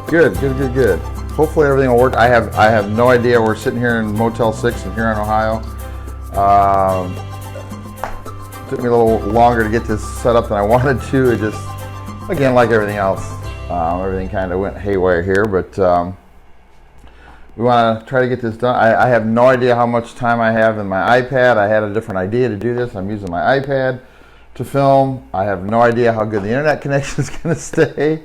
Good. Hopefully everything will work. I have no idea. We're sitting here in Motel 6 in Huron, Ohio. Took me a little longer to get this set up than I wanted to. It just, again, like everything else, everything kind of went haywire here, but we want to try to get this done. I have no idea how much time I have in my iPad. I had a different idea to do this. I'm using my iPad to film. I have no idea how good the internet connection is going to stay.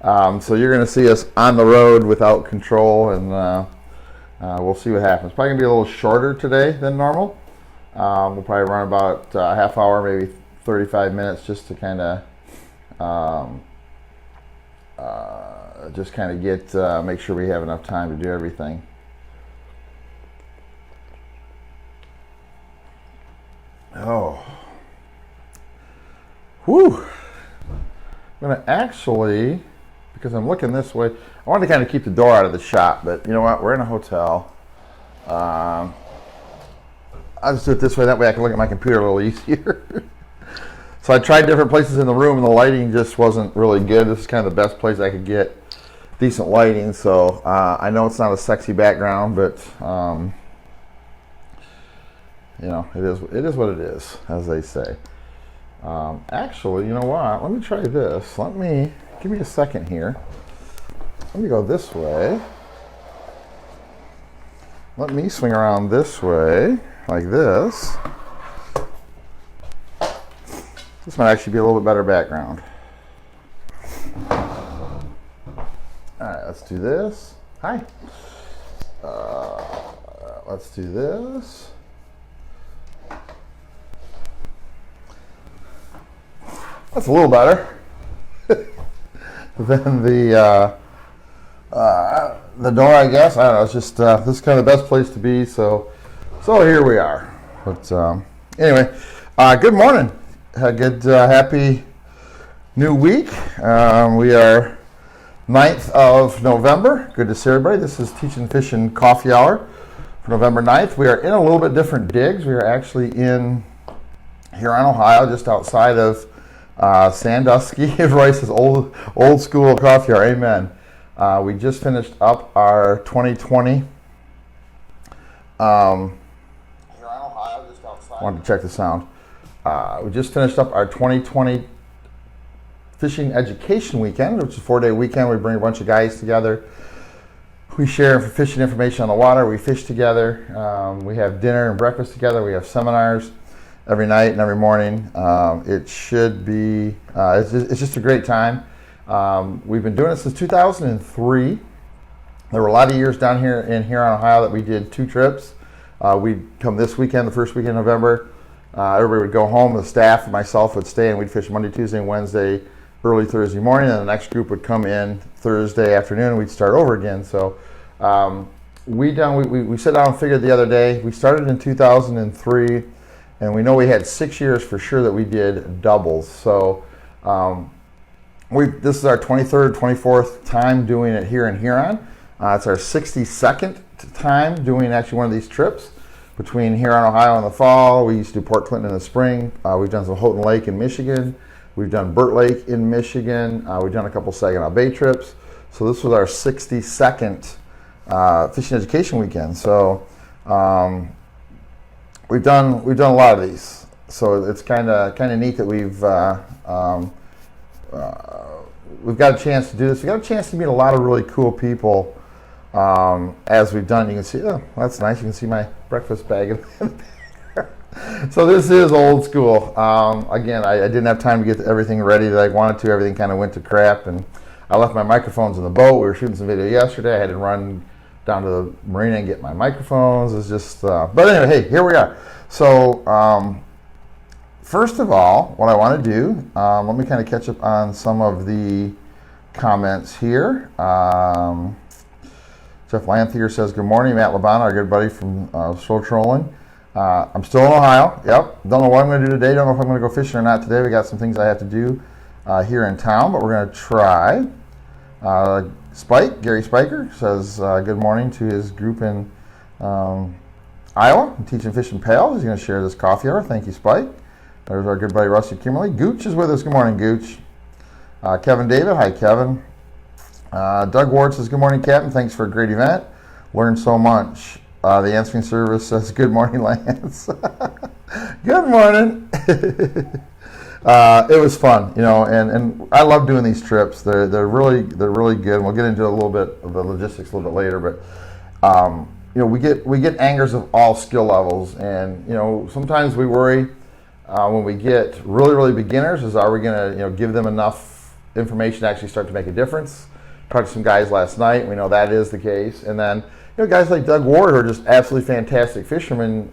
So you're going to see us on the road without control, and we'll see what happens. Probably going to be a little shorter today than normal. We'll probably run about a half hour, maybe 35 minutes, just to kind of get make sure we have enough time to do everything. Oh, whew! I'm going to actually, because I'm looking this way, I wanted to kind of keep the door out of the shop, but you know what? We're in a hotel. I'll just do it this way. That way I can look at my computer a little easier. So I tried different places in the room, and the lighting just wasn't really good. This is kind of the best place I could get decent lighting. So I know it's not a sexy background, but you know, it is what it is, as they say. Actually, you know what? Let me try this. Give me a second here. Let me go this way. Let me swing around this way, like this. This might actually be a little bit better background. All right, let's do this. Hi. Let's do this. That's a little better than the door, I guess. I don't know. It's just this is kind of the best place to be. So here we are. But anyway, good morning. Good happy new week. We are 9th of November. Good to see everybody. This is Teaching Fishing Coffee Hour for November 9th. We are in a little bit different digs. We are actually in Huron, Ohio, just outside of Sandusky. Royce's old school coffee hour. Amen. We just finished up our 2020. Huron, Ohio, just outside. Wanted to check the sound. We just finished up our 2020 fishing education weekend, which is a 4-day weekend. We bring a bunch of guys together. We share fishing information on the water. We fish together. We have dinner and breakfast together. We have seminars every night and every morning. It should be, it's just a great time. We've been doing it since 2003. There were a lot of years down here in Huron, Ohio that we did 2 trips. We'd come this weekend, the first weekend in November. Everybody would go home, the staff and myself would stay, and we'd fish Monday, Tuesday, and Wednesday, early Thursday morning, and the next group would come in Thursday afternoon, and we'd start over again. So we sat down and figured the other day, we started in 2003, and we know we had 6 years for sure that we did doubles. So this is our 23rd, 24th time doing it here in Huron. It's our 62nd time doing actually one of these trips between Huron, Ohio in the fall. We used to do Port Clinton in the spring. We've done some Houghton Lake in Michigan. We've done Burt Lake in Michigan. We've done a couple Saginaw Bay trips. So this was our 62nd fishing education weekend. So we've done a lot of these. So it's kind of neat that we've got a chance to do this. We got a chance to meet a lot of really cool people as we've done. You can see, oh, that's nice. You can see my breakfast bag in there. So this is old school. Again, I didn't have time to get everything ready that I wanted to. Everything kind of went to crap, and I left my microphones in the boat. We were shooting some video yesterday. I had to run down to the marina and get my microphones. It's just, but anyway, hey, here we are. So first of all, what I want to do, let me kind of catch up on some of the comments here. Jeff Lanthier says, good morning, Matt Labana, our good buddy from Slow Trolling. I'm still in Ohio. Yep. Don't know what I'm going to do today. Don't know if I'm going to go fishing or not today. We got some things I have to do here in town, but we're going to try. Gary Spiker says good morning to his group in Iowa, Teaching Fishing Pail. He's going to share this coffee hour. Thank you, Spike. There's our good buddy Rusty Kimberly. Gooch is with us. Good morning, Gooch. Kevin David. Hi, Kevin. Doug Ward says, good morning, Captain. Thanks for a great event. Learned so much. The answering service says, good morning, Lance. Good morning. It was fun, and I love doing these trips. They're really good. And we'll get into a little bit of the logistics a little bit later, but we get anglers of all skill levels, and sometimes we worry when we get really beginners is, are we going to give them enough information to actually start to make a difference? Talked to some guys last night. We know that is the case, and then guys like Doug Ward are just absolutely fantastic fishermen.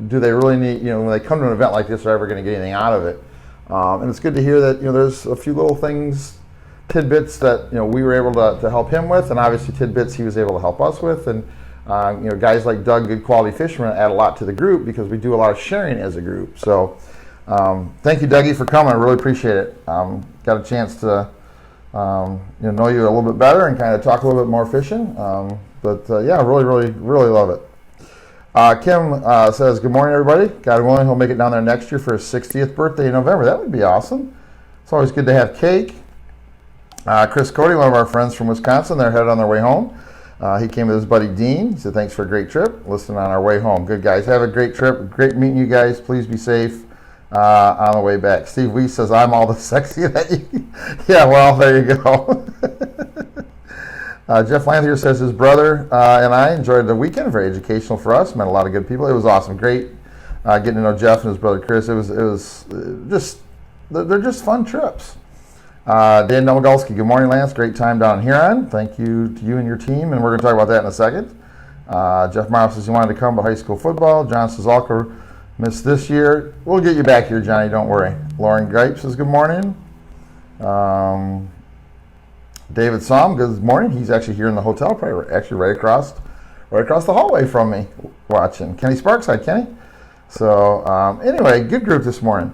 Do they really need when they come to an event like this, are ever going to get anything out of it? And it's good to hear that there's a few little things, tidbits that we were able to help him with, and obviously tidbits he was able to help us with. And guys like Doug, good quality fishermen, add a lot to the group because we do a lot of sharing as a group. So thank you, Dougie, for coming. I really appreciate it. Got a chance to know you a little bit better and kind of talk a little bit more fishing. Yeah, really love it. Kim says, good morning, everybody. God willing, he'll make it down there next year for his 60th birthday in November. That would be awesome. It's always good to have cake. Chris Cody, one of our friends from Wisconsin, they're headed on their way home. He came with his buddy Dean. He said, thanks for a great trip. Listening on our way home. Good, guys. Have a great trip. Great meeting you guys. Please be safe on the way back. Steve Weiss says, I'm all the sexy that you... Yeah, well, there you go. Jeff Lanthier says his brother and I enjoyed the weekend. Very educational for us. Met a lot of good people. It was awesome. Great getting to know Jeff and his brother Chris. It was just, they're just fun trips. Dan Domagolski, good morning, Lance. Great time down in Huron. Thank you to you and your team, and we're going to talk about that in a second. Jeff Morrow says he wanted to come, but high school football. John Cizalco missed this year. We'll get you back here, Johnny. Don't worry. Lauren Gripe says good morning. David Somm, good morning. He's actually here in the hotel, probably actually right across the hallway from me, watching. Kenny Sparks, hi Kenny. So anyway, good group this morning.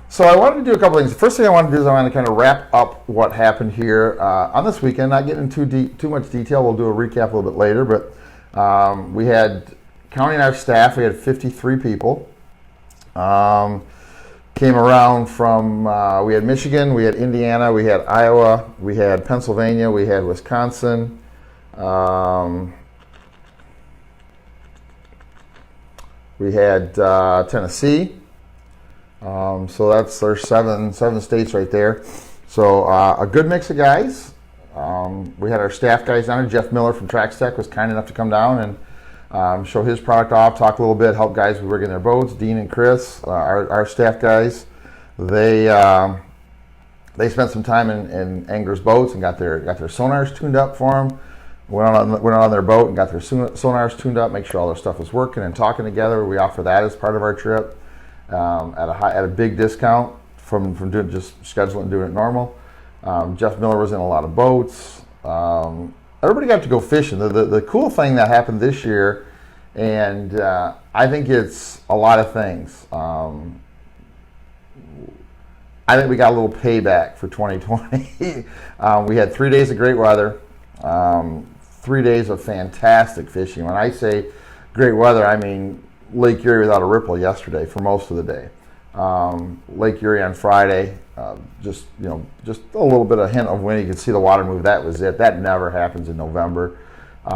So I wanted to do a couple things. The first thing I want to do is I want to kind of wrap up what happened here on this weekend. Not getting into too much detail. We'll do a recap a little bit later, but we had, counting our staff, we had 53 people. Came around from, we had Michigan, we had Indiana, we had Iowa, we had Pennsylvania, we had Wisconsin, we had Tennessee. So that's there's seven states right there. So a good mix of guys. We had our staff guys down there. Jeff Miller from Trax Tech was kind enough to come down and show his product off, talk a little bit, help guys with rigging their boats. Dean and Chris, our staff guys, they spent some time in anglers' boats and got their sonars tuned up for them. Went on their boat and got their sonars tuned up, make sure all their stuff was working and talking together. We offer that as part of our trip at a big discount from doing just scheduling and doing it normal. Jeff Miller was in a lot of boats. Everybody got to go fishing. The cool thing that happened this year, and I think it's a lot of things. I think we got a little payback for 2020. We had 3 days of great weather, 3 days of fantastic fishing. When I say great weather, I mean Lake Erie without a ripple yesterday for most of the day. Lake Erie on Friday, just a little bit of hint of wind. You could see the water move. That was it. That never happens in November.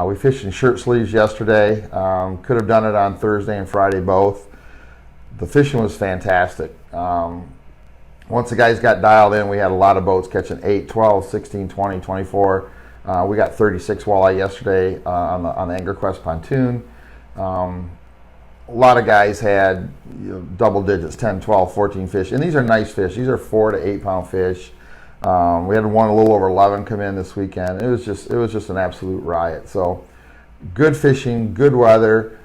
We fished in shirt sleeves yesterday. Could have done it on Thursday and Friday both. The fishing was fantastic. Once the guys got dialed in, we had a lot of boats catching 8, 12, 16, 20, 24. We got 36 walleye yesterday on the Angler Quest pontoon. A lot of guys had double digits, 10, 12, 14 fish. And these are nice fish. These are 4 to 8 pound fish. We had one a little over 11 come in this weekend. It was just an absolute riot. So good fishing, good weather,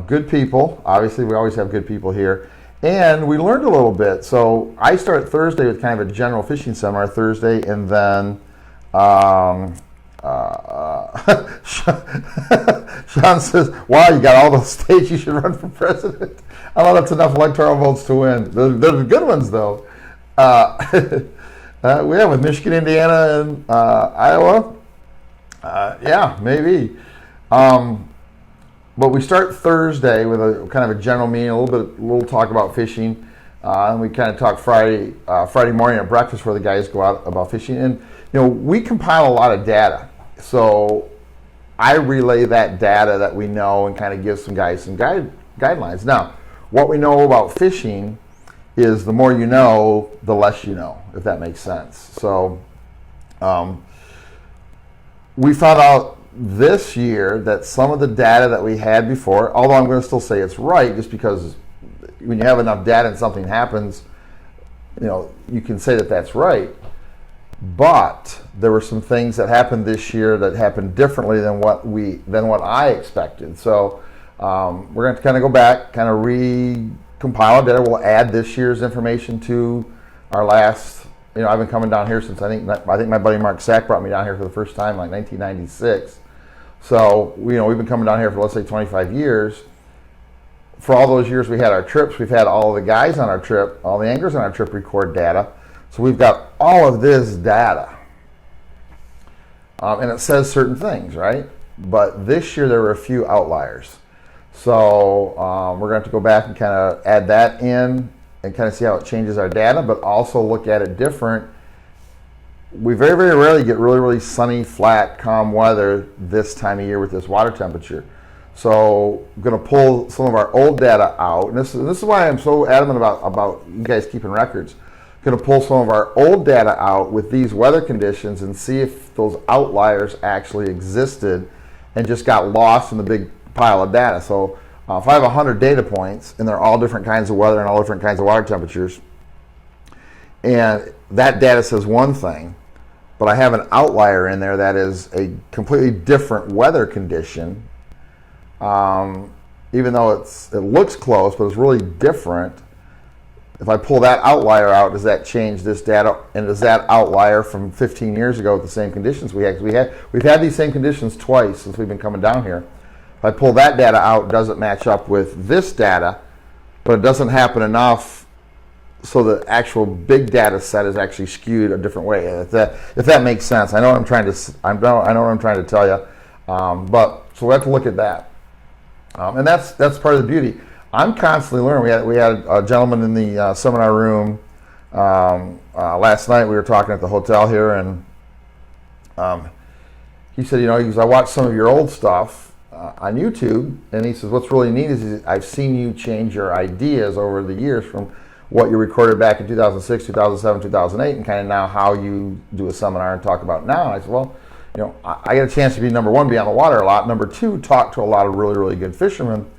good people. Obviously, we always have good people here. And we learned a little bit. So I start Thursday with kind of a general fishing seminar Thursday, and then Sean says, wow, you got all those states, you should run for president. I don't know that's enough electoral votes to win. They're the good ones, though. We have with Michigan, Indiana, and Iowa. Yeah, maybe. But we start Thursday with a kind of a general meeting, a little talk about fishing. And we kind of talk Friday morning at breakfast where the guys go out about fishing. And we compile a lot of data. So I relay that data that we know and kind of give some guys some guidelines. Now, what we know about fishing is the more you know, the less you know, if that makes sense. So we found out this year that some of the data that we had before, although I'm going to still say it's right, just because when you have enough data and something happens, you can say that that's right. But there were some things that happened this year that happened differently than what I expected. So we're going to kind of go back, kind of recompile data. We'll add this year's information to our last. I've been coming down here since I think my buddy Mark Sack brought me down here for the first time, like 1996. So we've been coming down here for, let's say, 25 years. For all those years we had our trips, we've had all the guys on our trip, all the anglers on our trip record data. So we've got all of this data. And it says certain things, right? But this year there were a few outliers. So we're going to have to go back and kind of add that in and kind of see how it changes our data, but also look at it different. We very, very rarely get really, really sunny, flat, calm weather this time of year with this water temperature. So I'm going to pull some of our old data out. And this is why I'm so adamant about you guys keeping records. Going to pull some of our old data out with these weather conditions and see if those outliers actually existed and just got lost in the big pile of data. So if I have 100 data points and they're all different kinds of weather and all different kinds of water temperatures, and that data says one thing, but I have an outlier in there that is a completely different weather condition, even though it looks close, but it's really different. If I pull that outlier out, does that change this data? And does that outlier from 15 years ago with the same conditions we had? Because we've had these same conditions twice since we've been coming down here. If I pull that data out, does it match up with this data? But it doesn't happen enough so the actual big data set is actually skewed a different way. If that makes sense, I know what I'm trying to tell you. But so we have to look at that, and that's part of the beauty. I'm constantly learning. We had a gentleman in the seminar room last night. We were talking at the hotel here, and he said, I watched some of your old stuff on YouTube, and he says, what's really neat is I've seen you change your ideas over the years from what you recorded back in 2006, 2007, 2008, and kind of now how you do a seminar and talk about now. And I said, well, I get a chance to be, number one, be on the water a lot. Number two, talk to a lot of really, really good fishermen.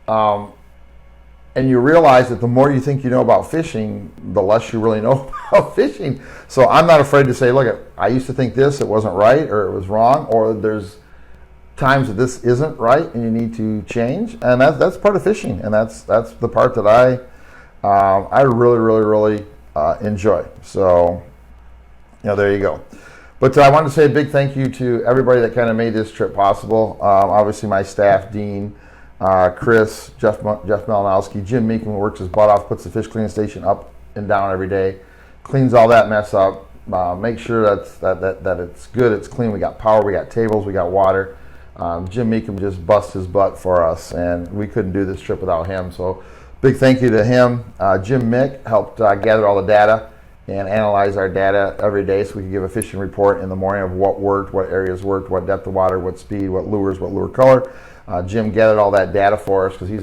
And you realize that the more you think you know about fishing, the less you really know about fishing. So I'm not afraid to say, look, I used to think this, it wasn't right, or it was wrong, or there's times that this isn't right and you need to change. And that's part of fishing, and that's the part that I really, really, really enjoy. So, there you go. But I wanted to say a big thank you to everybody that kind of made this trip possible. Obviously my staff, Dean, Chris, Jeff Malinowski, Jim Meekin, who works his butt off, puts the fish cleaning station up and down every day, cleans all that mess up, make sure that it's good, it's clean. We got power, we got tables, we got water. Jim Meekin just busts his butt for us, and we couldn't do this trip without him. So big thank you to him. Jim Mick helped gather all the data and analyze our data every day so we could give a fishing report in the morning of what worked, what areas worked, what depth of water, what speed, what lures, what lure color. Jim gathered all that data for us because he's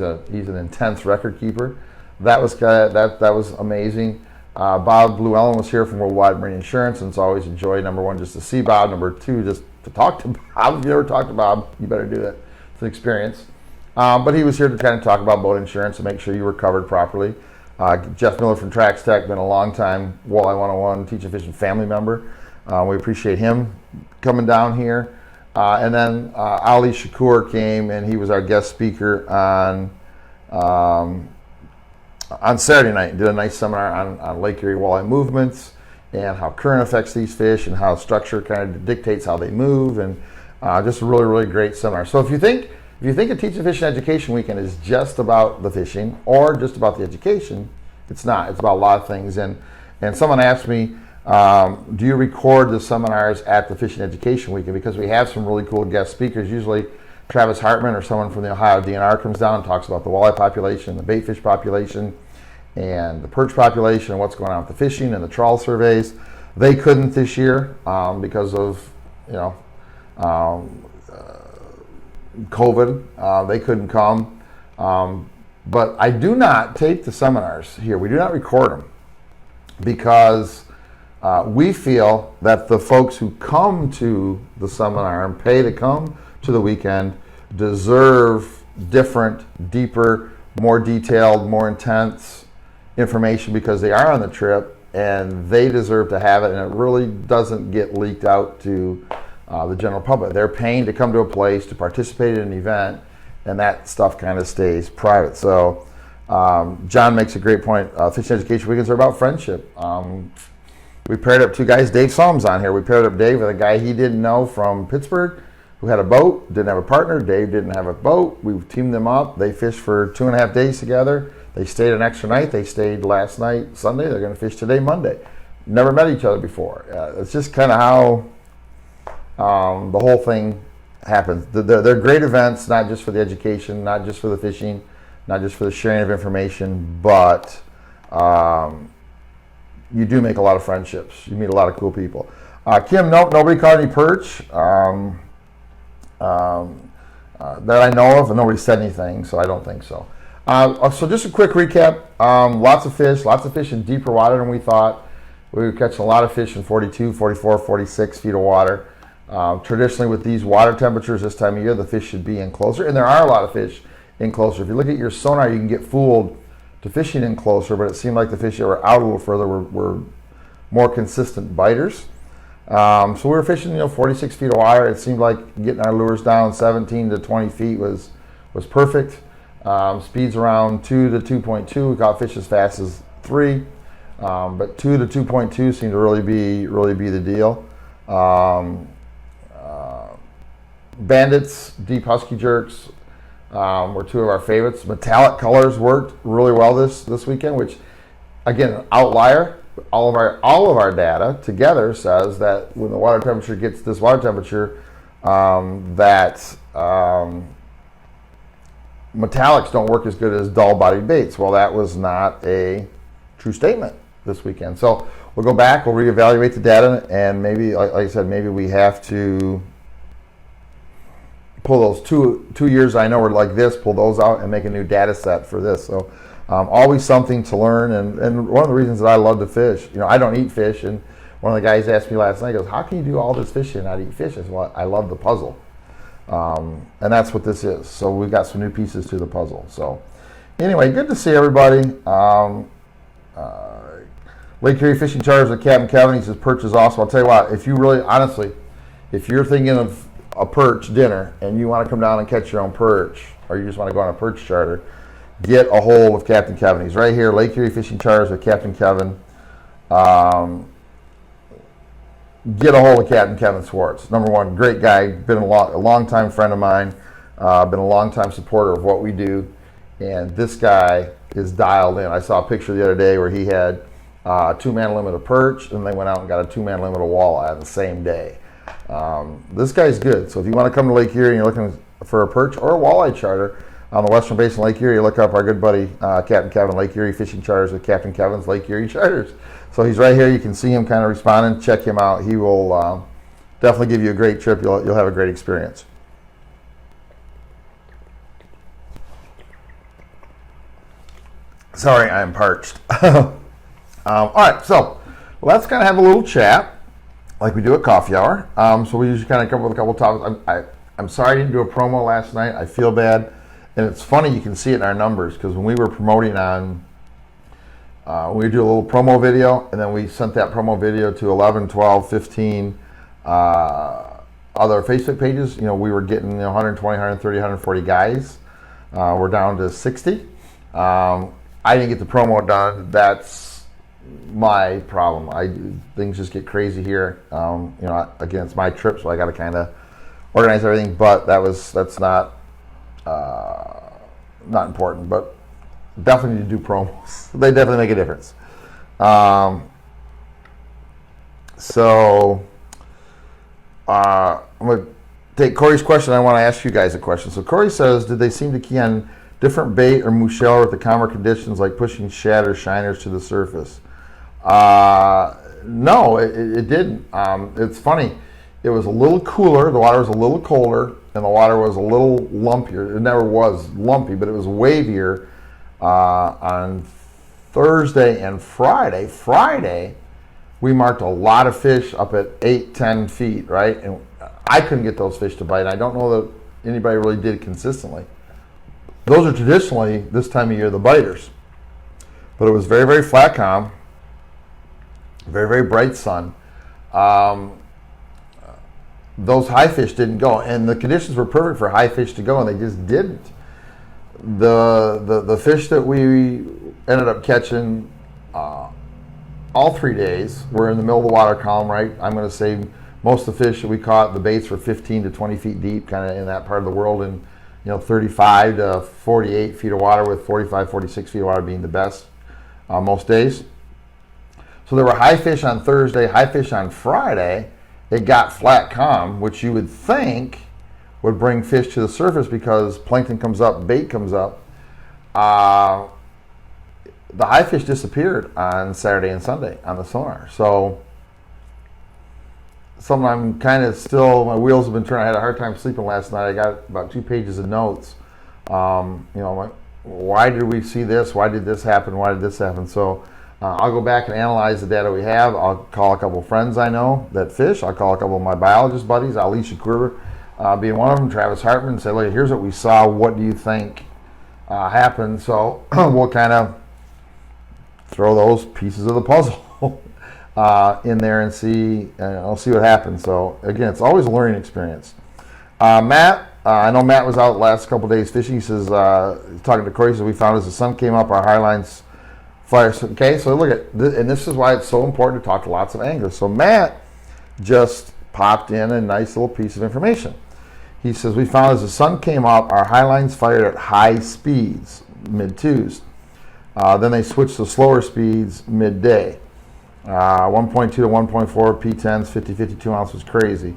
an intense record keeper. That was amazing. Bob Llewellyn was here from Worldwide Marine Insurance, and it's always a joy, number one, just to see Bob. Number two, just to talk to Bob. If you ever talked to Bob, you better do that. It's an experience. But he was here to kind of talk about boat insurance and make sure you were covered properly. Jeff Miller from Trax Tech, been a long time Walleye 101 teaching fishing family member. We appreciate him coming down here. And then Ali Shakur came, and he was our guest speaker on Saturday night. Did a nice seminar on Lake Erie walleye movements and how current affects these fish and how structure kind of dictates how they move, and just a really, really great seminar. So if you think a Teaching Fishing Education Weekend is just about the fishing or just about the education, it's not. It's about a lot of things. And someone asked me, do you record the seminars at the Fishing Education Weekend? Because we have some really cool guest speakers. Usually Travis Hartman or someone from the Ohio DNR comes down and talks about the walleye population, the baitfish population, and the perch population, and what's going on with the fishing and the trawl surveys. They couldn't this year because of, you know, COVID. They couldn't come. But I do not tape the seminars here. We do not record them because we feel that the folks who come to the seminar and pay to come to the weekend deserve different, deeper, more detailed, more intense information because they are on the trip and they deserve to have it, and it really doesn't get leaked out to the general public. They're paying to come to a place to participate in an event, and that stuff kind of stays private. So John makes a great point. Fishing education weekends are about friendship. We paired up two guys. Dave Solom's on here. We paired up Dave with a guy he didn't know from Pittsburgh who had a boat, didn't have a partner. Dave didn't have a boat. We teamed them up. They fished for 2.5 days together. They stayed an extra night. They stayed last night, Sunday. They're going to fish today, Monday. Never met each other before. It's just kind of how the whole thing happens. They're great events, not just for the education, not just for the fishing, not just for the sharing of information, but you do make a lot of friendships. You meet a lot of cool people. Kim, nope, nobody caught any perch that I know of, and nobody said anything, so I don't think so. So just a quick recap. Lots of fish in deeper water than we thought. We were catching a lot of fish in 42, 44, 46 feet of water. Traditionally, with these water temperatures this time of year, the fish should be in closer, and there are a lot of fish in closer. If you look at your sonar, you can get fooled to fishing in closer, but it seemed like the fish that were out a little further were more consistent biters. So we were fishing, 46 feet of water. It seemed like getting our lures down 17 to 20 feet was perfect. Speeds around 2 to 2.2. We caught fish as fast as 3, but 2 to 2.2 seemed to really be the deal. Bandits, deep husky jerks were two of our favorites. Metallic colors worked really well this weekend, which again, outlier. All of our data together says that when the water temperature gets this water temperature, that metallics don't work as good as dull-bodied baits. Well, that was not a true statement this weekend. So we'll go back, we'll reevaluate the data, and maybe, like I said, maybe we have to pull those two years I know were like this, pull those out and make a new data set for this. So always something to learn, and one of the reasons that I love to fish, I don't eat fish, and one of the guys asked me last night, goes, how can you do all this fishing and not eat fish? I said, well, I love the puzzle. And that's what this is. So we've got some new pieces to the puzzle. So anyway, good to see everybody. Lake Erie Fishing Charters with Captain Kevin. He says perch is awesome. I'll tell you what, if you really, honestly, if you're thinking of a perch dinner and you want to come down and catch your own perch, or you just want to go on a perch charter, get a hold of Captain Kevin. He's right here, Lake Erie Fishing Charters with Captain Kevin. Get a hold of Captain Kevin Swartz. Number one, great guy, been a long-time friend of mine, been a long-time supporter of what we do, and this guy is dialed in. I saw a picture the other day where he had a 2-man limit of perch, and they went out and got a 2-man limit of walleye on the same day. This guy's good. So if you want to come to Lake Erie and you're looking for a perch or a walleye charter on the Western Basin Lake Erie, look up our good buddy Captain Kevin, Lake Erie Fishing Charters with Captain Kevin's Lake Erie Charters. So he's right here. You can see him kind of responding. Check him out. He will definitely give you a great trip. You'll have a great experience. Sorry, I'm parched. All right, so let's kind of have a little chat like we do at coffee hour. So we usually kind of come up with a couple of topics. I'm sorry I didn't do a promo last night. I feel bad. And it's funny, you can see it in our numbers, because when we were promoting on, we do a little promo video, and then we sent that promo video to 11, 12, 15 other Facebook pages. We were getting 120, 130, 140 guys. We're down to 60. I didn't get the promo done. That's my problem. Things just get crazy here. Again, it's my trip, so I got to kind of organize everything. But that's not important. But definitely need to do promos. They definitely make a difference. So I'm going to take Corey's question. I want to ask you guys a question. So Corey says, did they seem to key on different bait or Moochelle with the calmer conditions, like pushing shatter shiners to the surface? No, it didn't. It's funny. It was a little cooler. The water was a little colder, and the water was a little lumpier. It never was lumpy, but it was wavier on Thursday and Friday. Friday, we marked a lot of fish up at 8, 10 feet, right? And I couldn't get those fish to bite. I don't know that anybody really did it consistently. Those are traditionally, this time of year, the biters. But it was very, very flat calm, very, very bright sun. Those high fish didn't go, and the conditions were perfect for high fish to go, and they just didn't. The fish that we ended up catching all 3 days were in the middle of the water column, right? I'm going to say most of the fish that we caught, the baits were 15 to 20 feet deep, kind of in that part of the world, and 35 to 48 feet of water, with 45, 46 feet of water being the best most days. So there were high fish on Thursday, high fish on Friday. It got flat calm, which you would think would bring fish to the surface because plankton comes up, bait comes up. The high fish disappeared on Saturday and Sunday on the sonar. So something I'm kind of still, my wheels have been turning. I had a hard time sleeping last night. I got about 2 pages of notes. Like, why did we see this? Why did this happen? Why did this happen? So I'll go back and analyze the data we have. I'll call a couple of friends I know that fish. I'll call a couple of my biologist buddies, Ali Shakur being one of them, Travis Hartman, and say, look, here's what we saw. What do you think happened? So we'll kind of throw those pieces of the puzzle in there and see. I'll see what happens. So again, it's always a learning experience. Matt, I know Matt was out the last couple of days fishing. He says, talking to Corey, he says, we found as the sun came up, our high lines fire. Okay, so look at this, and this is why it's so important to talk to lots of anglers. So Matt just popped in a nice little piece of information. He says, we found as the sun came up, our high lines fired at high speeds, mid-twos. Then they switched to slower speeds midday. 1.2 to 1.4 P10s, 50, 52 ounce was crazy.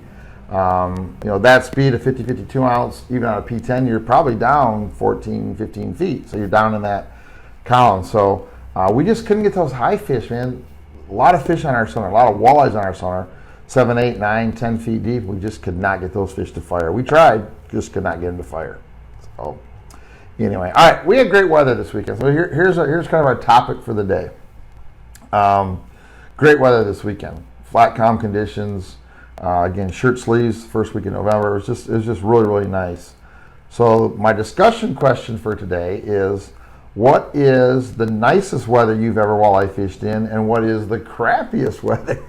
That speed of 50, 52 ounce, even on a P10, you're probably down 14, 15 feet. So you're down in that column. So we just couldn't get those high fish, man. A lot of fish on our sonar, a lot of walleyes on our sonar, 7, 8, 9, 10 feet deep. We just could not get those fish to fire. We tried, just could not get them to fire. So anyway, all right, we had great weather this weekend. So here's kind of our topic for the day. Great weather this weekend. Flat calm conditions. Again, shirt sleeves, first week in November. It was just really, really nice. So my discussion question for today is, what is the nicest weather you've ever walleye fished in, and what is the crappiest weather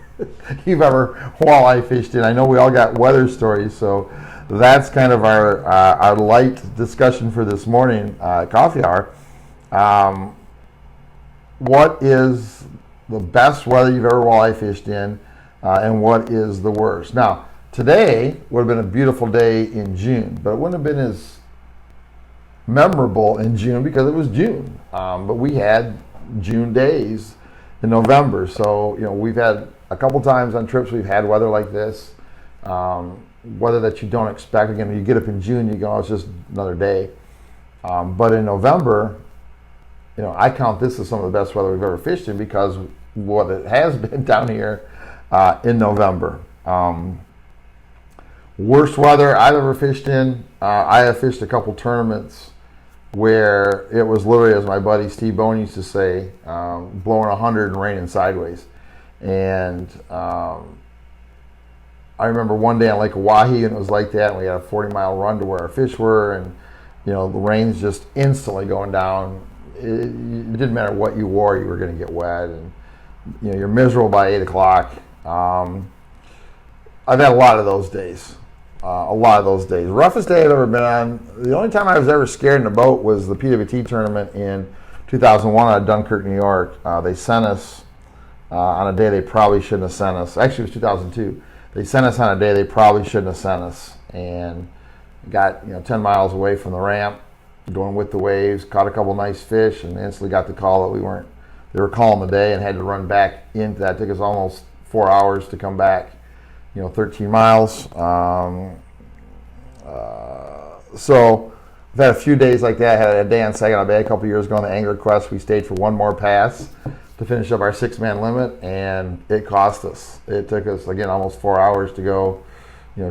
you've ever walleye fished in? I know we all got weather stories, so that's kind of our light discussion for this morning, coffee hour. What is the best weather you've ever walleye fished in, and what is the worst? Now, today would have been a beautiful day in June, but it wouldn't have been as memorable in June because it was June. But we had June days in November, so we've had a couple times on trips we've had weather like this, weather that you don't expect. Again, when you get up in June, you go, oh, it's just another day. But in November, I count this as some of the best weather we've ever fished in because what it has been down here in November. Worst weather I've ever fished in. I have fished a couple tournaments where it was literally, as my buddy Steve Bone used to say, blowing 100 and raining sideways. And I remember one day on Lake Oahe, and it was like that, and we had a 40-mile run to where our fish were, and the rain's just instantly going down. It didn't matter what you wore, you were going to get wet, and you're miserable by 8 o'clock. I've had a lot of those days. Roughest day I've ever been on. The only time I was ever scared in a boat was the PWT tournament in 2001 out of Dunkirk, New York. They sent us on a day they probably shouldn't have sent us. Actually, it was 2002. They sent us on a day they probably shouldn't have sent us, and got 10 miles away from the ramp, going with the waves, caught a couple nice fish, and instantly got the call that they were calling the day and had to run back into that. It took us almost 4 hours to come back, 13 miles. So we've had a few days like that. I had a day on Saginaw Bay a couple years ago on the Angler Quest. We stayed for one more pass. to finish up our 6-man limit, and it cost us. It took us, again, almost 4 hours to go,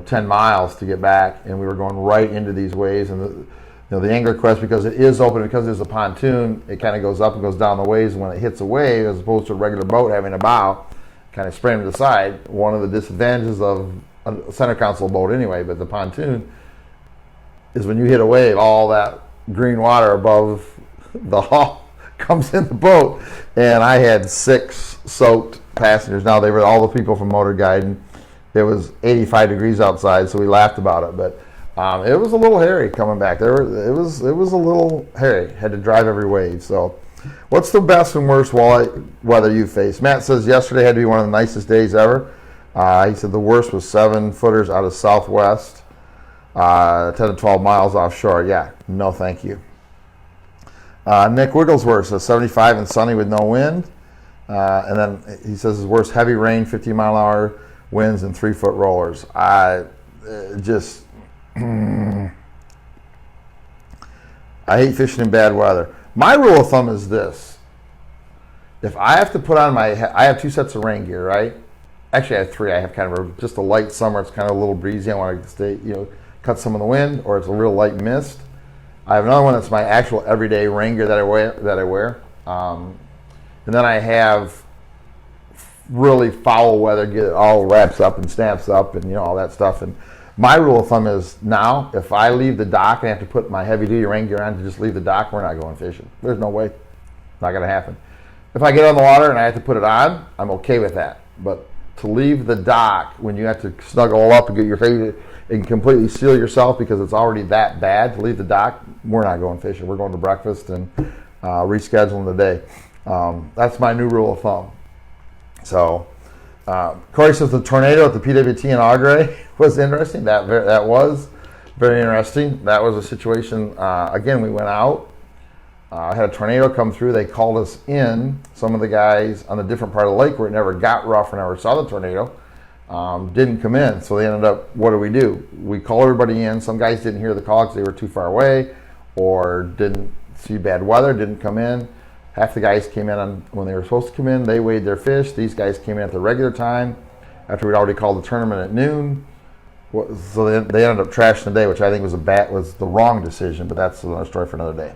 10 miles to get back, and we were going right into these waves. And the Angler Quest, because it is open, because there's a pontoon, it kind of goes up and goes down the waves. And when it hits a wave, as opposed to a regular boat having a bow, kind of spraying to the side, one of the disadvantages of a center console boat anyway, but the pontoon, is when you hit a wave, all that green water above the hull comes in the boat. And I had 6 soaked passengers. Now, they were all the people from motor guiding. It was 85 degrees outside, so we laughed about it. But it was a little hairy coming back. It was a little hairy. Had to drive every wave. So, what's the best and worst walleye weather you faced? Matt says yesterday had to be one of the nicest days ever. He said the worst was 7-footers out of Southwest, 10 to 12 miles offshore. Yeah, no thank you. Nick Wigglesworth says 75 and sunny with no wind. And then he says his worst, heavy rain, 50-mile-an-hour winds, and 3-foot rollers. I hate fishing in bad weather. My rule of thumb is this. If I have to put on I have 2 sets of rain gear, right? Actually, I have 3. I have kind of just a light summer. It's kind of a little breezy. I want to stay, cut some of the wind, or it's a real light mist. I have another one that's my actual everyday rain gear that I wear. And then I have really foul weather, get it all wraps up and snaps up and all that stuff. And my rule of thumb is now, if I leave the dock and I have to put my heavy duty rain gear on to just leave the dock, we're not going fishing. There's no way. Not going to happen. If I get on the water and I have to put it on, I'm okay with that. But to leave the dock when you have to snuggle up and get your face and completely seal yourself because it's already that bad, to leave the dock, we're not going fishing. We're going to breakfast and rescheduling the day. That's my new rule of thumb. So, Corey says the tornado at the PWT in Augrey was interesting. That was very interesting. That was a situation. Again, we went out. Had a tornado come through. They called us in. Some of the guys on a different part of the lake where it never got rough or never saw the tornado didn't come in. So they ended up, what do? We call everybody in. Some guys didn't hear the call because they were too far away or didn't see bad weather, didn't come in. Half the guys came in when they were supposed to come in. They weighed their fish. These guys came in at the regular time after we'd already called the tournament at noon. So they ended up trashing the day, which I think was the wrong decision, but that's another story for another day.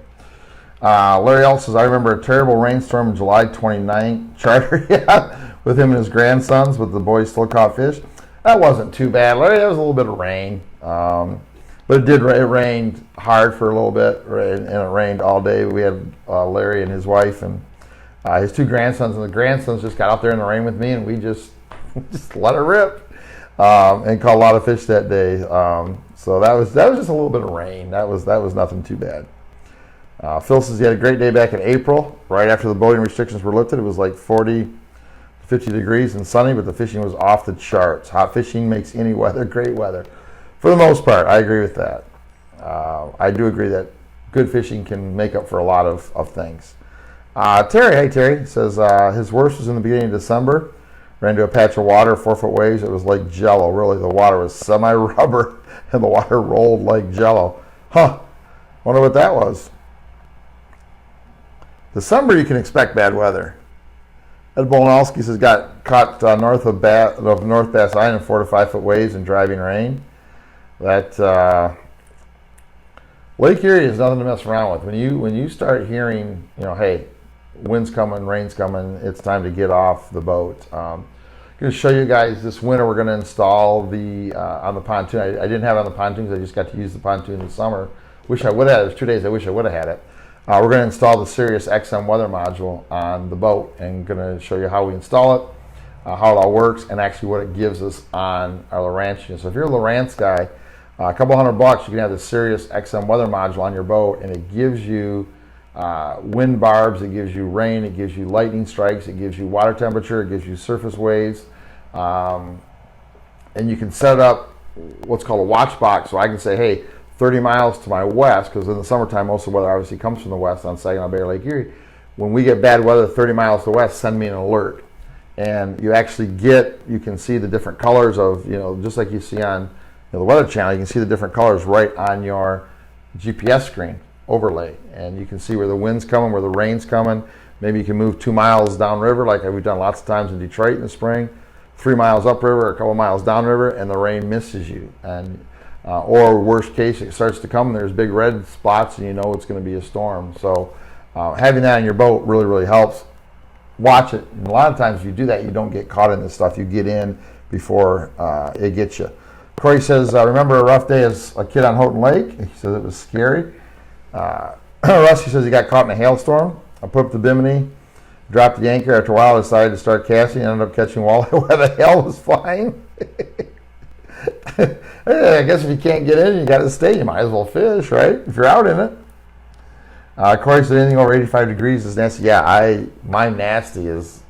Larry Ellis says, I remember a terrible rainstorm on July 29th, Charter, with him and his grandsons, but the boys still caught fish. That wasn't too bad, Larry. That was a little bit of rain. But it rained hard for a little bit, and it rained all day. We had Larry and his wife and his 2 grandsons, and the grandsons just got out there in the rain with me, and we just let it rip and caught a lot of fish that day. So that was just a little bit of rain. That was nothing too bad. Phil says he had a great day back in April, right after the boating restrictions were lifted. It was like 40, 50 degrees and sunny, but the fishing was off the charts. Hot fishing makes any weather great weather. For the most part, I agree with that. I do agree that good fishing can make up for a lot of things. Terry says his worst was in the beginning of December. Ran into a patch of water, 4-foot waves. It was like jello. Really, the water was semi-rubber, and the water rolled like jello. Wonder what that was. December, you can expect bad weather. Ed Bolanowski says got caught north of North Bass Island, 4 to 5 foot waves and driving rain. That Lake Erie is nothing to mess around with. When you start hearing, hey, wind's coming, rain's coming, it's time to get off the boat. I'm going to show you guys this winter. We're going to install the on the pontoon. I didn't have it on the pontoons. I just got to use the pontoon in the summer. Wish I would have. It was 2 days. I wish I would have had it. We're going to install the Sirius XM weather module on the boat and going to show you how we install it, how it all works, and actually what it gives us on our Lowrance. So if you're a Lowrance guy, a couple $100, you can have the Sirius XM weather module on your boat, and it gives you wind barbs, it gives you rain, it gives you lightning strikes, it gives you water temperature, it gives you surface waves, and you can set up what's called a watch box. So I can say, hey, 30 miles to my west, because in the summertime most of the weather obviously comes from the west on Saginaw Bay or Lake Erie. When we get bad weather 30 miles to the west, send me an alert. And you actually you can see the different colors of, just like you see on the Weather Channel, you can see the different colors right on your GPS screen overlay. And you can see where the wind's coming, where the rain's coming. Maybe you can move 2 miles downriver, like we've done lots of times in Detroit in the spring, 3 miles upriver, a couple miles downriver, and the rain misses you. And or worst case, it starts to come, and there's big red spots, and you know it's going to be a storm. So having that on your boat really, really helps. Watch it. And a lot of times if you do that, you don't get caught in this stuff. You get in before it gets you. Corey says, remember a rough day as a kid on Houghton Lake? He says it was scary. Rusty says he got caught in a hailstorm. I put up the bimini, dropped the anchor. After a while, I decided to start casting. I ended up catching walleye where the hell was flying. I guess if you can't get in, you got to stay. You might as well fish, right? If you're out in it. Corey said anything over 85 degrees is nasty. Yeah, my nasty is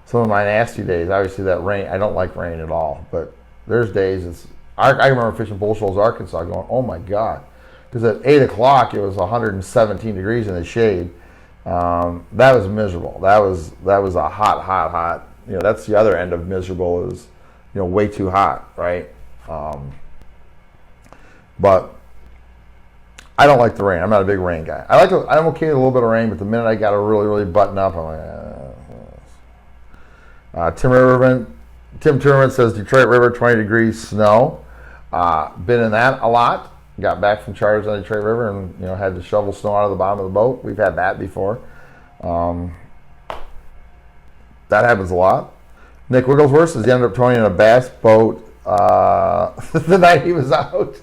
some of my nasty days. Obviously, that rain. I don't like rain at all, but there's days I remember fishing Bull Shoals, Arkansas, going, oh my God. Because at 8 o'clock, it was 117 degrees in the shade. That was miserable. That was a hot. That's the other end of miserable is, way too hot, right? But I don't like the rain. I'm not a big rain guy. I'm okay with a little bit of rain, but the minute I got to really, really button up, I'm like, Tim Timmerman says Detroit River, 20 degrees snow. Been in that a lot. Got back from charters on the Detroit River and had to shovel snow out of the bottom of the boat. We've had that before. That happens a lot. Nick Wigglesworth says he ended up towing in a bass boat the night he was out.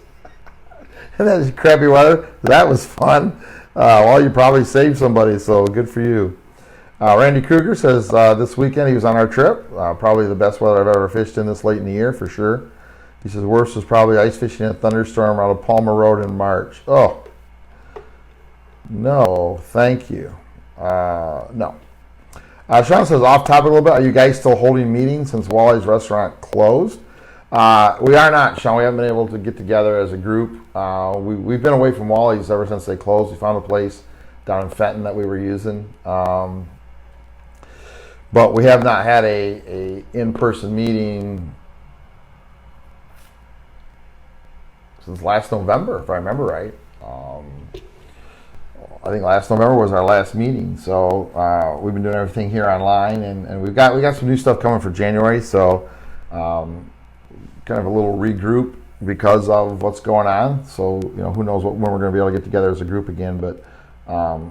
And that was crappy weather. That was fun. Well, you probably saved somebody, so good for you. Randy Kruger says this weekend he was on our trip. Probably the best weather I've ever fished in this late in the year for sure. He says worst was probably ice fishing in a thunderstorm out of Palmer Road in March. Oh, no, thank you. No. Sean says off topic a little bit. Are you guys still holding meetings since Wally's restaurant closed? We are not, Sean. We haven't been able to get together as a group. We've been away from Wally's ever since they closed. We found a place down in Fenton that we were using. But we have not had a in-person meeting since last November, if I remember right. I think last November was our last meeting. So we've been doing everything here online, and we got some new stuff coming for January. So kind of a little regroup because of what's going on. So who knows when we're going to be able to get together as a group again. But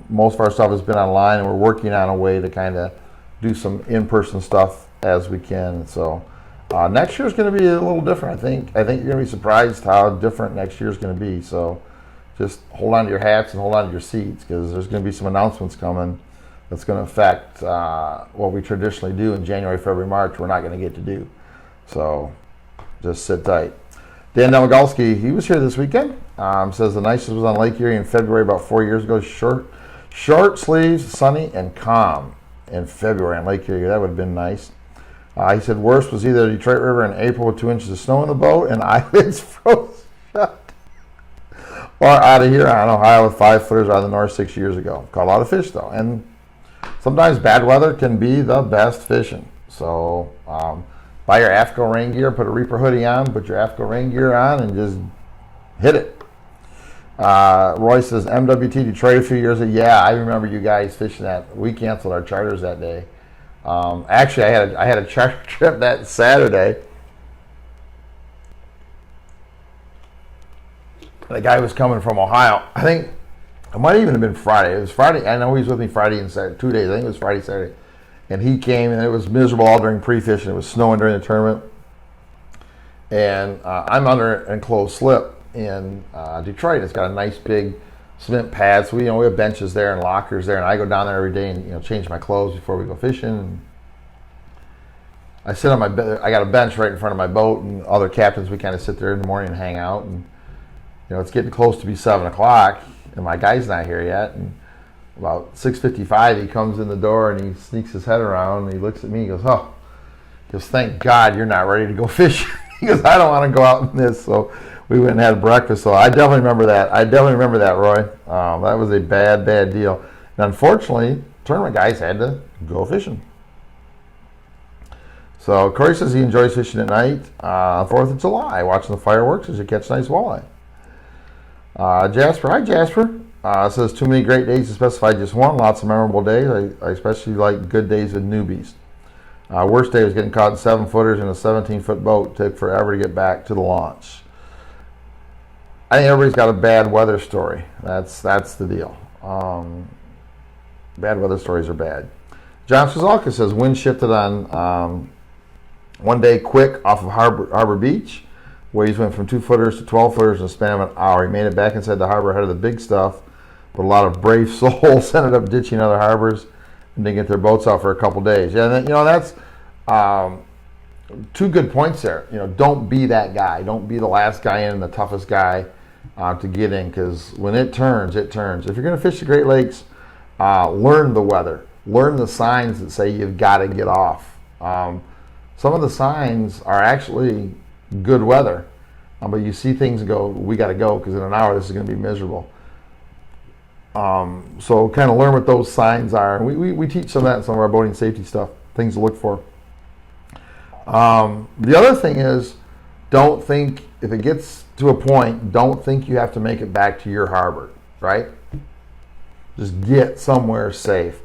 most of our stuff has been online, and we're working on a way to kind of do some in-person stuff as we can. So next year is going to be a little different. I think you're going to be surprised how different next year is going to be. So just hold on to your hats and hold on to your seats, because there's going to be some announcements coming that's going to affect what we traditionally do in January, February, March. We're not going to get to do. So just sit tight. Dan Demagalski, he was here this weekend. Says the nicest was on Lake Erie in February about 4 years ago. Short sleeves, sunny and calm in February on Lake Erie. That would have been nice. He said worst was either the Detroit River in April with 2 inches of snow in the boat and eyelids froze shut, or out of Huron, Ohio with 5 footers out of the north 6 years ago. Caught a lot of fish though, and sometimes bad weather can be the best fishing. So buy your AFCO rain gear, put a Reaper hoodie on, put your AFCO rain gear on, and just hit it. Roy says MWT Detroit a few years ago. Yeah, I remember you guys fishing that. We canceled our charters that day. Actually, I had a charter trip that Saturday. The guy was coming from Ohio. I think it might even have been Friday. It was Friday. I know he was with me Friday and Saturday, 2 days. I think it was Friday, Saturday. And he came, and it was miserable all during pre-fishing. It was snowing during the tournament. And I'm under an enclosed slip in Detroit. It's got a nice big cement pad. So we have benches there and lockers there. And I go down there every day and change my clothes before we go fishing. And I sit on my bed. I got a bench right in front of my boat, and other captains, we kind of sit there in the morning and hang out. And it's getting close to be 7 o'clock, and my guy's not here yet. And about 6:55, he comes in the door and he sneaks his head around and he looks at me. He goes, "Oh," he goes, "Thank God you're not ready to go fishing." He goes, "I don't want to go out in this." So we went and had breakfast. So I definitely remember that. Roy. That was a bad deal. And unfortunately, tournament guys had to go fishing. So Corey says he enjoys fishing at night on 4th of July, watching the fireworks as you catch nice walleye. Jasper, hi Jasper. It says too many great days to specify just one. Lots of memorable days. I especially like good days with newbies. Worst day was getting caught in 7-footers in a 17-foot boat. Took forever to get back to the launch. I think everybody's got a bad weather story. That's the deal. Bad weather stories are bad. John Szalka says wind shifted on one day quick off of Harbor Beach. Waves went from 2-footers to 12-footers in the span of an hour. He made it back inside the harbor ahead of the big stuff, but a lot of brave souls ended up ditching other harbors and didn't get their boats out for a couple days. Yeah, and that's two good points there. Don't be that guy. Don't be the last guy in, the toughest guy to get in, because when it turns, it turns. If you're going to fish the Great Lakes, learn the weather. Learn the signs that say you've got to get off. Some of the signs are actually good weather, but you see things and go, we got to go, because in an hour this is going to be miserable. So kind of learn what those signs are. And we teach some of that in some of our boating safety stuff, things to look for. The other thing is, don't think, if it gets to a point, don't think you have to make it back to your harbor, right? Just get somewhere safe.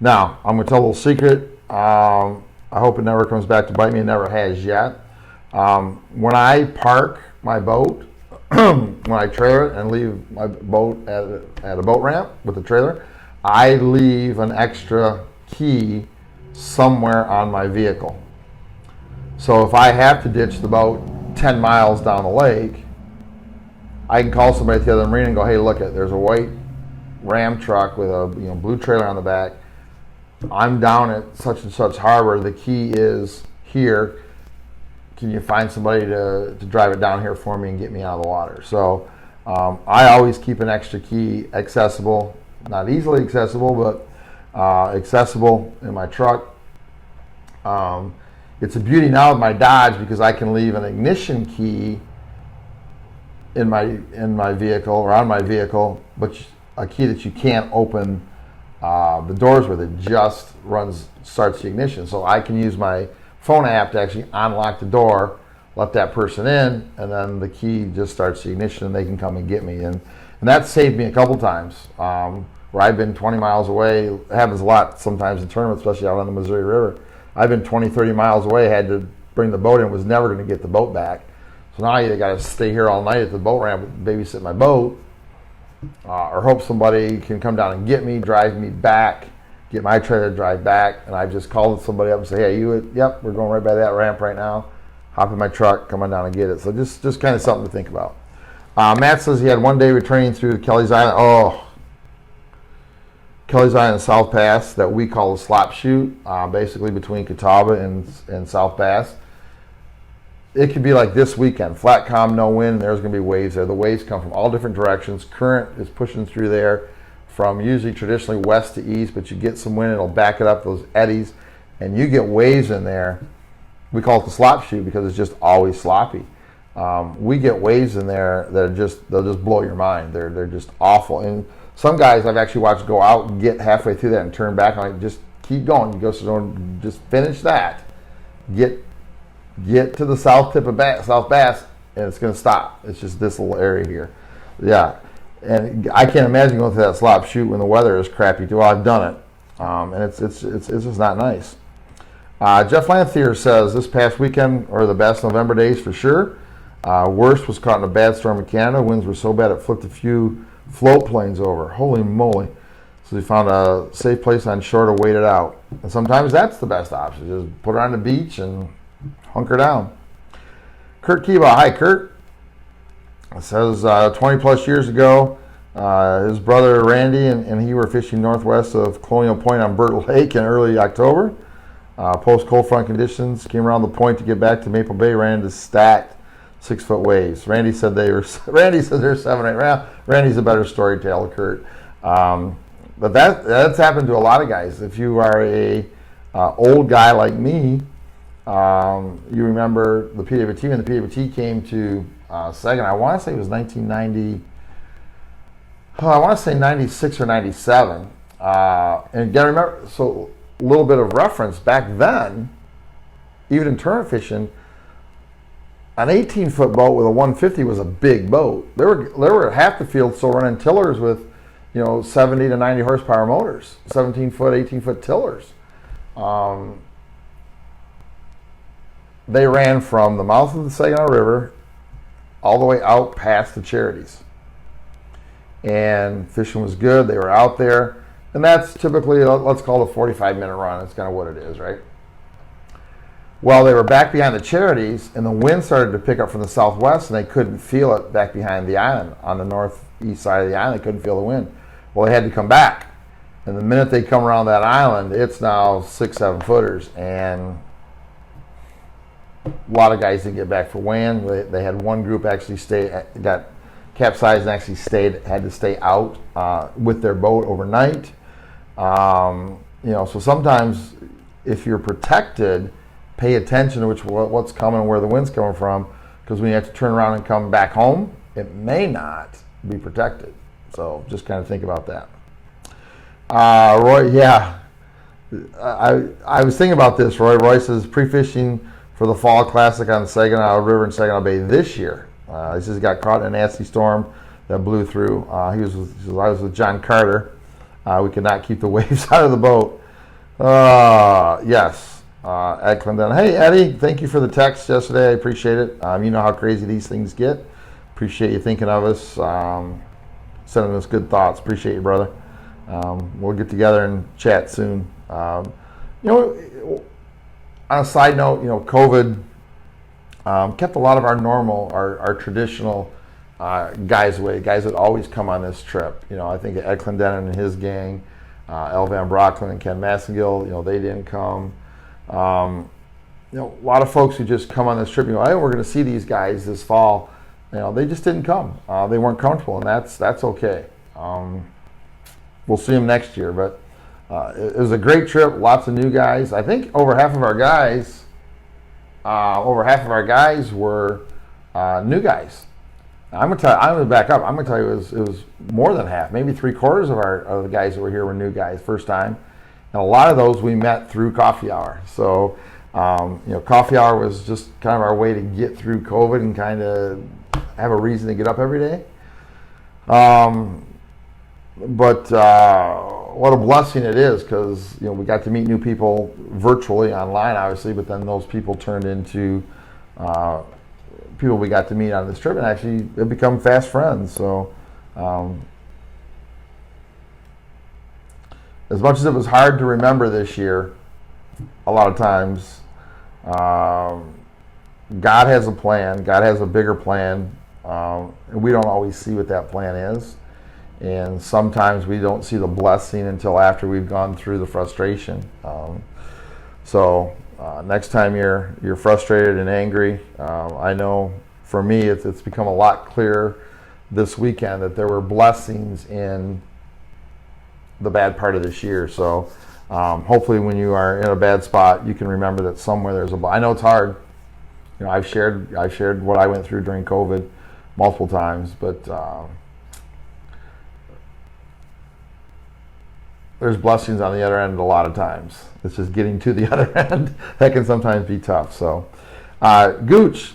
Now, I'm going to tell a little secret. I hope it never comes back to bite me. It never has yet. When I park my boat, when I trailer it and leave my boat at a boat ramp with the trailer, I leave an extra key somewhere on my vehicle. So if I have to ditch the boat 10 miles down the lake, I can call somebody at the other marina and go, hey, look, there's a white Ram truck with a blue trailer on the back. I'm down at such and such harbor. The key is here. Can you find somebody to drive it down here for me and get me out of the water? So I always keep an extra key accessible, not easily accessible, but accessible in my truck. It's a beauty now with my Dodge, because I can leave an ignition key in my vehicle or on my vehicle, but a key that you can't open the doors with. It just starts the ignition. So I can use my phone app to actually unlock the door, let that person in, and then the key just starts the ignition and they can come and get me. And that saved me a couple times where I've been 20 miles away. It happens a lot sometimes in tournaments, especially out on the Missouri River. I've been 20, 30 miles away, had to bring the boat in, was never going to get the boat back. So now I either got to stay here all night at the boat ramp, babysit my boat, or hope somebody can come down and get me, drive me back, get my trailer to drive back. And I've just called somebody up and say, hey, yep, we're going right by that ramp right now. Hop in my truck, come on down and get it. So just kind of something to think about. Matt says he had one day returning through Kelly's Island. Kelly's Island South Pass that we call the slop chute, basically between Catawba and South Pass. It could be like this weekend, flat, calm, no wind, and there's going to be waves there. The waves come from all different directions. Current is pushing through there from usually traditionally west to east, but you get some wind, it'll back it up, those eddies, and you get waves in there. We call it the slop chute because it's just always sloppy. We get waves in there that they'll just blow your mind. They're just awful. And some guys I've actually watched go out and get halfway through that and turn back. I'm like, just keep going. You go, so just finish that. Get to the south tip of South Bass, and it's going to stop. It's just this little area here. Yeah, and I can't imagine going through that slop chute when the weather is crappy too. Well, I've done it, and it's just not nice. Jeff Lanthier says this past weekend are the best November days for sure. Worst was caught in a bad storm in Canada. Winds were so bad it flipped a few float planes over. Holy moly. So we found a safe place on shore to wait it out. And sometimes that's the best option. Just put it on the beach and hunker down. Kurt Kiba. Hi, Kurt. It says 20 plus years ago, his brother Randy and he were fishing northwest of Colonial Point on Burt Lake in early October. Post cold front conditions, came around the point to get back to Maple Bay, ran into stacked 6-foot waves. Randy said they're 7 or 8. Randy's a better storyteller, Kurt. But that's happened to a lot of guys. If you are a old guy like me, you remember the PWT when the PWT came to Saginaw. I want to say it was 1990. I want to say 96 or 97. And you got to remember, so a little bit of reference back then, even in tournament fishing, an 18-foot boat with a 150 was a big boat. There were half the field still running tillers with 70 to 90 horsepower motors, 17-foot, 18-foot tillers. They ran from the mouth of the Saginaw River all the way out past the Charities. And fishing was good. They were out there. And that's typically, let's call it a 45-minute run. That's kind of what it is, right? Well, they were back behind the Charities, and the wind started to pick up from the southwest, and they couldn't feel it back behind the island. On the northeast side of the island, they couldn't feel the wind. Well, they had to come back. And the minute they come around that island, it's now 6-7 footers. And a lot of guys didn't get back for wind. They had one group actually got capsized and actually had to stay out with their boat overnight. So sometimes if you're protected, pay attention to what's coming, where the wind's coming from, because when you have to turn around and come back home, it may not be protected. So just kind of think about that. Roy, yeah, I was thinking about this. Roy says pre-fishing for the Fall Classic on the Saginaw River in Saginaw Bay this year. He says he got caught in a nasty storm that blew through. I was with John Carter. We could not keep the waves out of the boat. Yes. Ed Clendon. Hey, Eddie, thank you for the text yesterday. I appreciate it. You know how crazy these things get. Appreciate you thinking of us, sending us good thoughts. Appreciate you, brother. We'll get together and chat soon. On a side note, COVID kept a lot of our traditional guys away, guys that always come on this trip. I think Ed Clendenin and his gang, El Van Brocklin and Ken Massengill, they didn't come. A lot of folks who just come on this trip, hey, we're going to see these guys this fall. They just didn't come. They weren't comfortable, and that's okay. We'll see them next year, but it was a great trip. Lots of new guys. I think over half of our guys were new guys. I'm gonna back up. I'm gonna tell you it was more than half, maybe 3/4 of the guys that were here were new guys, first time. And a lot of those we met through coffee hour. So, coffee hour was just kind of our way to get through COVID and kind of have a reason to get up every day. But what a blessing it is, because we got to meet new people virtually online, obviously, but then those people turned into people we got to meet on this trip, and actually have become fast friends. So as much as it was hard to remember this year, a lot of times, God has a plan. God has a bigger plan, and we don't always see what that plan is. And sometimes we don't see the blessing until after we've gone through the frustration. So next time you're frustrated and angry, I know for me it's become a lot clearer this weekend that there were blessings in the bad part of this year. So hopefully when you are in a bad spot, you can remember that somewhere there's I know it's hard. I've shared what I went through during COVID multiple times, but there's blessings on the other end a lot of times. It's just getting to the other end that can sometimes be tough. So Gooch,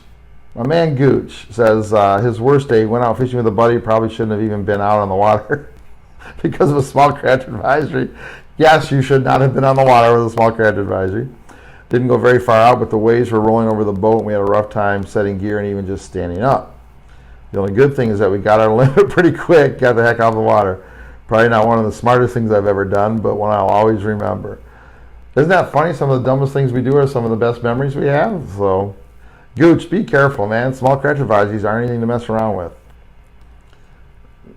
my man Gooch, says his worst day, went out fishing with a buddy, probably shouldn't have even been out on the water because of a small craft advisory. Yes, you should not have been on the water with a small craft advisory. Didn't go very far out, but the waves were rolling over the boat and we had a rough time setting gear and even just standing up. The only good thing is that we got our limit pretty quick, got the heck out of the water. Probably not one of the smartest things I've ever done, but one I'll always remember. Isn't that funny? Some of the dumbest things we do are some of the best memories we have. So, Gooch, be careful, man. Small craft advisories aren't anything to mess around with.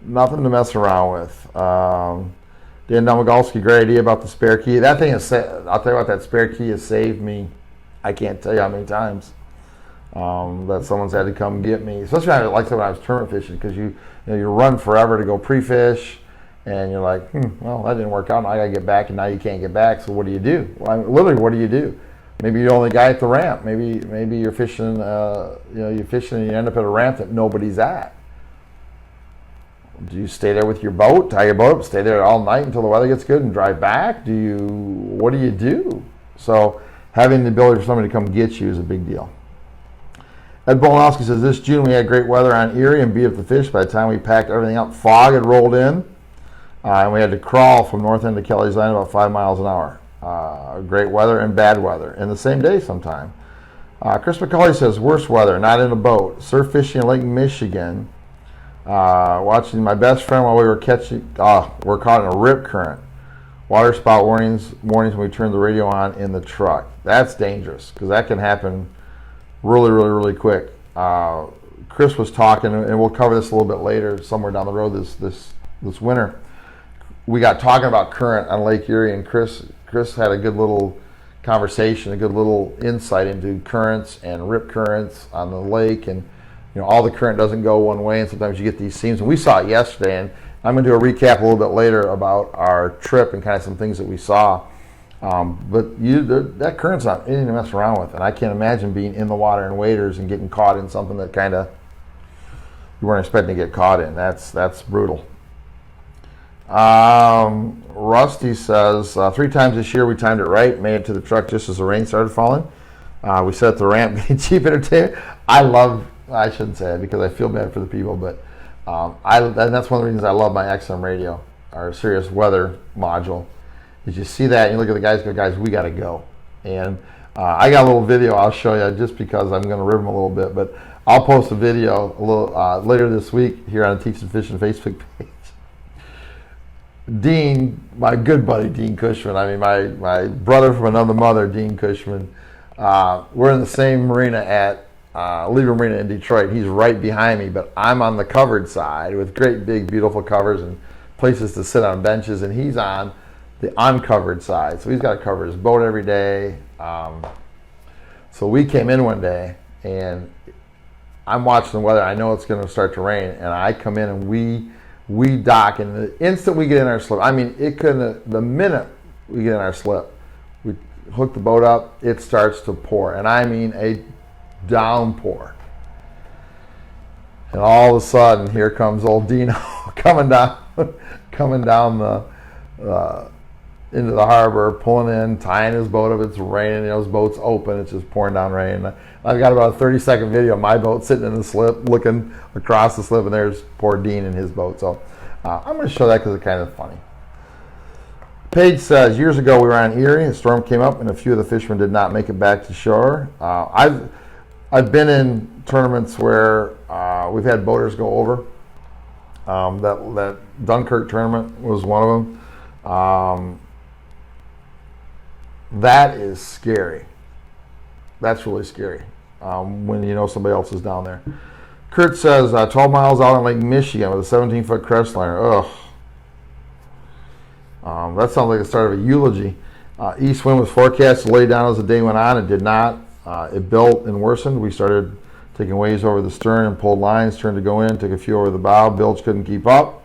Nothing to mess around with. Dan Domagalski, great idea about the spare key. That thing is, I'll tell you what, that spare key has saved me. I can't tell you how many times that someone's had to come get me. Especially when I was tournament fishing, because you run forever to go pre-fish. And you're like, well, that didn't work out. Now I gotta get back, and now you can't get back. So what do you do? Well, literally, what do you do? Maybe you're the only guy at the ramp. Maybe you're fishing. You're fishing, and you end up at a ramp that nobody's at. Do you stay there with your boat, tie your boat up, stay there all night until the weather gets good, and drive back? What do you do? So having the ability for somebody to come get you is a big deal. Ed Bolanowski says this June we had great weather on Erie and beat up the fish. By the time we packed everything up, fog had rolled in. And we had to crawl from north end to Kelly's Land about 5 miles an hour. Great weather and bad weather in the same day sometime. Chris McCauley says, worst weather, not in a boat. Surf fishing in Lake Michigan. Watching my best friend while we were we're caught in a rip current. Water spout warnings when we turn the radio on in the truck. That's dangerous because that can happen really, really, really quick. Chris was talking, and we'll cover this a little bit later, somewhere down the road this winter. We got talking about current on Lake Erie, and Chris had a good little conversation, a good little insight into currents and rip currents on the lake, and all the current doesn't go one way, and sometimes you get these seams. And we saw it yesterday, and I'm going to do a recap a little bit later about our trip and kind of some things that we saw. But that current's not anything to mess around with, and I can't imagine being in the water in waders and getting caught in something that kind of you weren't expecting to get caught in. That's brutal. Rusty says 3 times this year we timed it right, made it to the truck just as the rain started falling. We set the ramp being cheap entertainment. I shouldn't say it because I feel bad for the people, but and that's one of the reasons I love my XM radio, our Sirius weather module. Is you see that and you look at the guys, go, guys, we got to go. And I got a little video I'll show you just because I'm going to rib them a little bit, but I'll post a video a little later this week here on the Teaching Fishing Facebook page. Dean, my good buddy Dean Cushman, I mean my brother from another mother, Dean Cushman, we're in the same marina at Lever Marina in Detroit. He's right behind me, but I'm on the covered side with great big beautiful covers and places to sit on benches, and he's on the uncovered side, so he's got to cover his boat every day. So we came in one day, and I'm watching the weather. I know it's going to start to rain, and I come in and we dock, and the instant we get in our slip, I mean, the minute we get in our slip, we hook the boat up, it starts to pour, and I mean a downpour. And all of a sudden, here comes old Dino coming down into the harbor, pulling in, tying his boat up. It's raining, his boat's open, it's just pouring down rain. I've got about a 30-second video of my boat sitting in the slip, looking across the slip, and there's poor Dean in his boat. So I'm going to show that because it's kind of funny. Paige says, years ago we were on Erie, a storm came up, and a few of the fishermen did not make it back to shore. I've been in tournaments where we've had boaters go over. That Dunkirk tournament was one of them. That is scary. That's really scary when somebody else is down there. Kurt says 12 miles out on Lake Michigan with a 17-foot crest liner. Ugh. That sounds like the start of a eulogy. East wind was forecast to lay down as the day went on. It did not. It built and worsened. We started taking waves over the stern and pulled lines, turned to go in, took a few over the bow. Bilge couldn't keep up.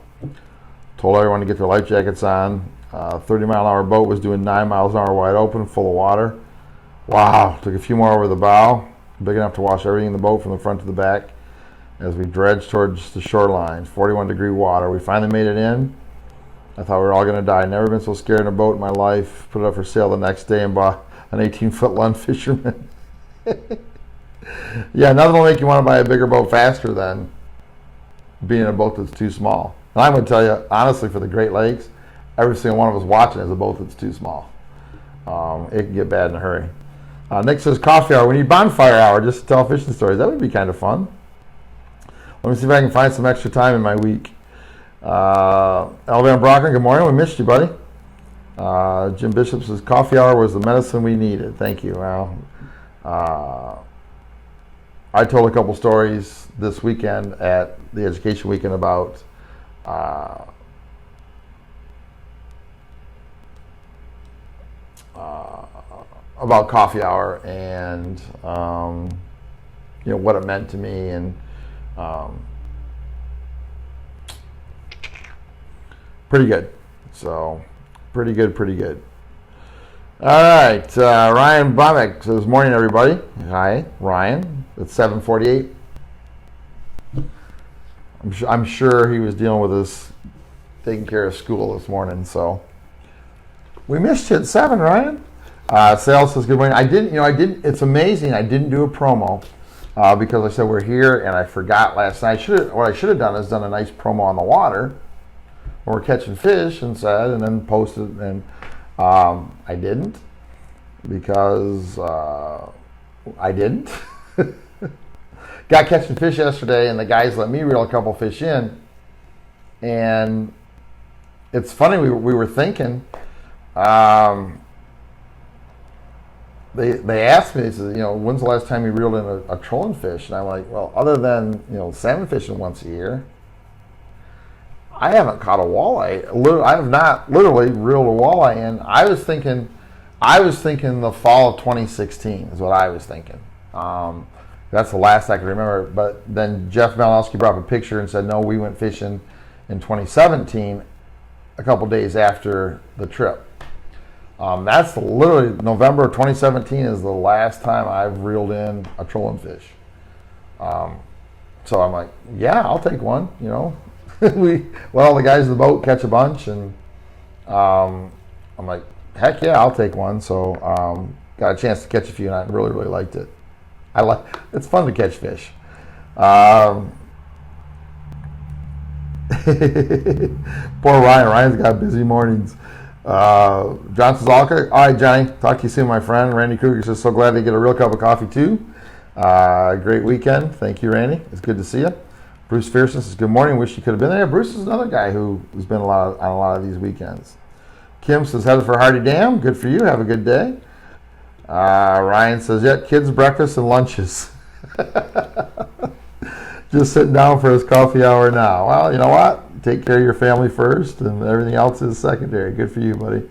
Told everyone to get their life jackets on. 30-mile-an-hour boat was doing 9 miles an hour wide open, full of water. Wow. Took a few more over the bow, big enough to wash everything in the boat from the front to the back as we dredged towards the shoreline. 41-degree water. We finally made it in. I thought we were all going to die. Never been so scared in a boat in my life. Put it up for sale the next day and bought an 18-foot Lund Fisherman. Yeah, nothing will make you want to buy a bigger boat faster than being in a boat that's too small. And I'm going to tell you, honestly, for the Great Lakes, every single one of us watching is a boat that's too small. It can get bad in a hurry. Nick says, coffee hour. We need bonfire hour just to tell fishing stories. That would be kind of fun. Let me see if I can find some extra time in my week. Alabama Brocker, good morning. We missed you, buddy. Jim Bishop says, coffee hour was the medicine we needed. Thank you. Well, I told a couple stories this weekend at the education weekend about coffee hour and what it meant to me, and pretty good. So pretty good. All right, Ryan Bomek says, morning everybody. Hi, Ryan. It's 7:48. I'm sure he was dealing with his taking care of school this morning, so we missed you at 7, Ryan. Sal says, good morning. I didn't, it's amazing I didn't do a promo because I said we're here and I forgot last night. What I should have done is done a nice promo on the water, when we're catching fish and said, and then posted, and I didn't because I didn't. Got catching fish yesterday, and the guys let me reel a couple fish in, and it's funny, we were thinking, they asked me, they said, when's the last time you reeled in a trolling fish? And I'm like, well, other than, salmon fishing once a year, I haven't caught a walleye. I have not literally reeled a walleye in. I was thinking the fall of 2016 is what I was thinking. That's the last I can remember. But then Jeff Malinowski brought up a picture and said, no, we went fishing in 2017, a couple days after the trip. That's literally November of 2017 is the last time I've reeled in a trolling fish. So I'm like, yeah, I'll take one. We let all the guys in the boat catch a bunch, and I'm like, heck yeah, I'll take one. So got a chance to catch a few, and I really, really liked it. It's fun to catch fish. Poor Ryan. Ryan's got busy mornings. John says, all right, Johnny, talk to you soon, my friend. Randy Kruger says, so glad to get a real cup of coffee too. Great weekend. Thank you, Randy. It's good to see you. Bruce Fearson says, good morning. Wish you could have been there. Bruce is another guy who's been on a lot of these weekends. Kim says, headed for Hardy Dam. Good for you. Have a good day. Ryan says, yeah, kids' breakfast and lunches. Just sitting down for his coffee hour now. Well, you know what? Take care of your family first, and everything else is secondary. Good for you, buddy.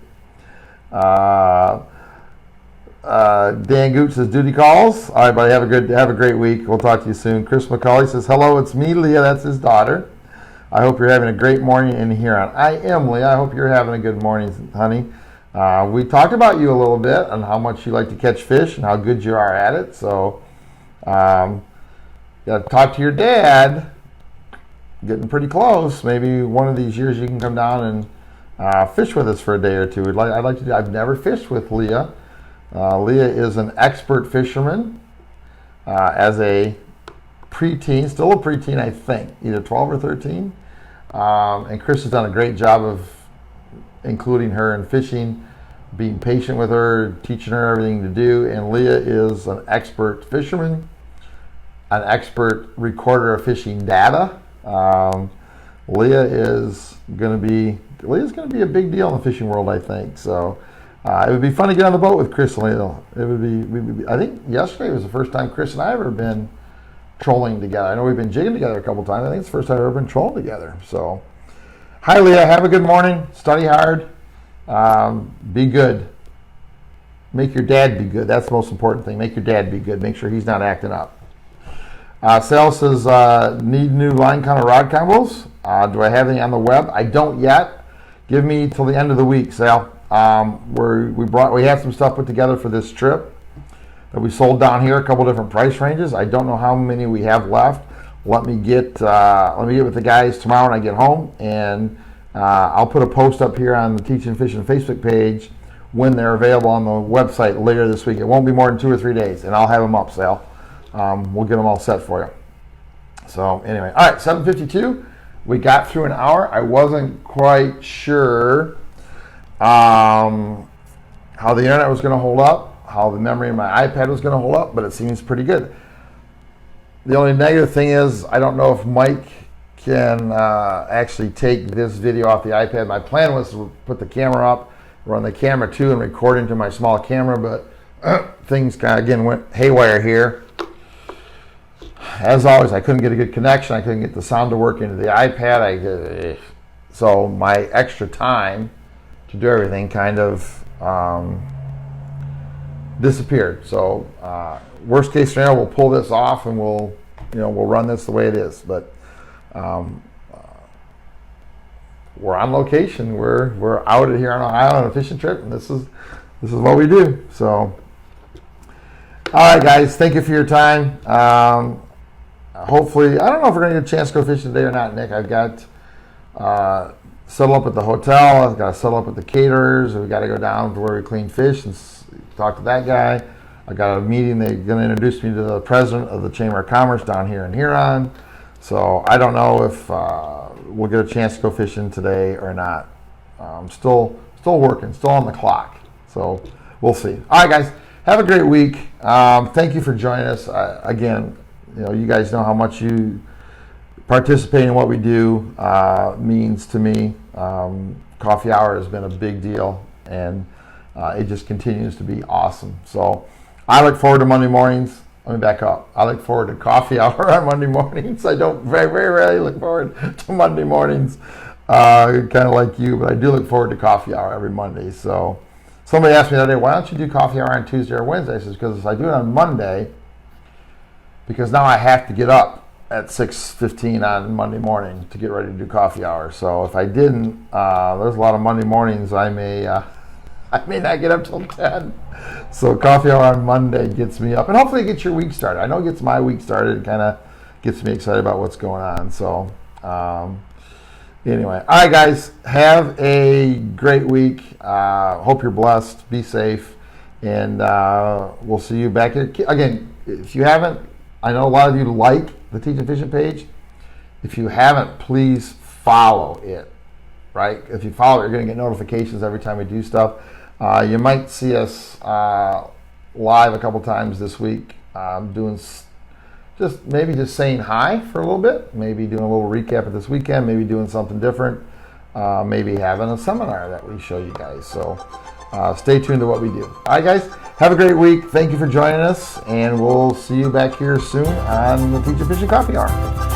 Dan Gooch says, duty calls. All right, buddy, have a great week. We'll talk to you soon. Chris McCauley says, hello, it's me, Leah. That's his daughter. I hope you're having a great morning in Huron. I am, Leah. I hope you're having a good morning, honey. We talked about you a little bit and how much you like to catch fish and how good you are at it. So, got to talk to your dad. Getting pretty close. Maybe one of these years you can come down and fish with us for a day or two. I'd like to do. I've never fished with Leah. Leah is an expert fisherman as a preteen, still a preteen, I think, either 12 or 13. And Chris has done a great job of including her in fishing, being patient with her, teaching her everything to do. And Leah is an expert fisherman, an expert recorder of fishing data. Leah is going to be a big deal in the fishing world, I think. So it would be fun to get on the boat with Chris and Leah. It would be. I think yesterday was the first time Chris and I have ever been trolling together. I know we've been jigging together a couple times. I think it's the first time I've ever been trolling together. So, hi Leah, have a good morning. Study hard. Be good. Make your dad be good. That's the most important thing. Make your dad be good. Make sure he's not acting up. Sal says, need new line counter rod combos. Do I have any on the web? I don't yet. Give me till the end of the week, Sal. We have some stuff put together for this trip that we sold down here, a couple different price ranges. I don't know how many we have left. Let me get with the guys tomorrow when I get home, and I'll put a post up here on the Teaching Fishing Facebook page when they're available on the website later this week. It won't be more than 2 or 3 days, and I'll have them up, Sal. We'll get them all set for you. So anyway, all right, 7:52. We got through an hour. I wasn't quite sure how the internet was going to hold up, how the memory in my iPad was going to hold up, but it seems pretty good. The only negative thing is I don't know if Mike can actually take this video off the iPad. My plan was to put the camera up, run the camera too, and record into my small camera, but things kind of again went haywire here. As always, I couldn't get a good connection. I couldn't get the sound to work into the iPad. So my extra time to do everything kind of disappeared. So worst case scenario, we'll pull this off and we'll run this the way it is. But we're on location. We're out here on Ohio on a fishing trip, and this is what we do. So, all right, guys, thank you for your time. Hopefully, I don't know if we're going to get a chance to go fishing today or not, Nick. I've got settle up at the hotel. I've got to settle up at the caterers. We've got to go down to where we clean fish and talk to that guy. I got a meeting. They're going to introduce me to the president of the Chamber of Commerce down here in Huron. So I don't know if we'll get a chance to go fishing today or not. Still working, still on the clock. So we'll see. All right, guys, have a great week. Thank you for joining us. Again, you guys know how much you participating in what we do means to me. Coffee hour has been a big deal, and it just continues to be awesome. So I look forward to Monday mornings. Let me back up. I look forward to coffee hour on Monday mornings. I don't very, very rarely look forward to Monday mornings, kind of like you, but I do look forward to coffee hour every Monday. So somebody asked me the other day, why don't you do coffee hour on Tuesday or Wednesday? I said, because I do it on Monday, because now I have to get up at 6:15 on Monday morning to get ready to do coffee hour. So if I didn't, there's a lot of Monday mornings I may not get up till 10. So coffee hour on Monday gets me up, and hopefully it gets your week started. I know it gets my week started. It kind of gets me excited about what's going on. So anyway, all right, guys, have a great week. Hope you're blessed. Be safe, and we'll see you back here again. If you haven't, I know a lot of you like the Teaching Fishing page. If you haven't, please follow it. Right? If you follow it, you're going to get notifications every time we do stuff. You might see us live a couple times this week, doing just saying hi for a little bit, maybe doing a little recap of this weekend, maybe doing something different, maybe having a seminar that we show you guys. So stay tuned to what we do. All right, guys, have a great week. Thank you for joining us, and we'll see you back here soon on the Teaching Fishing Coffee Hour.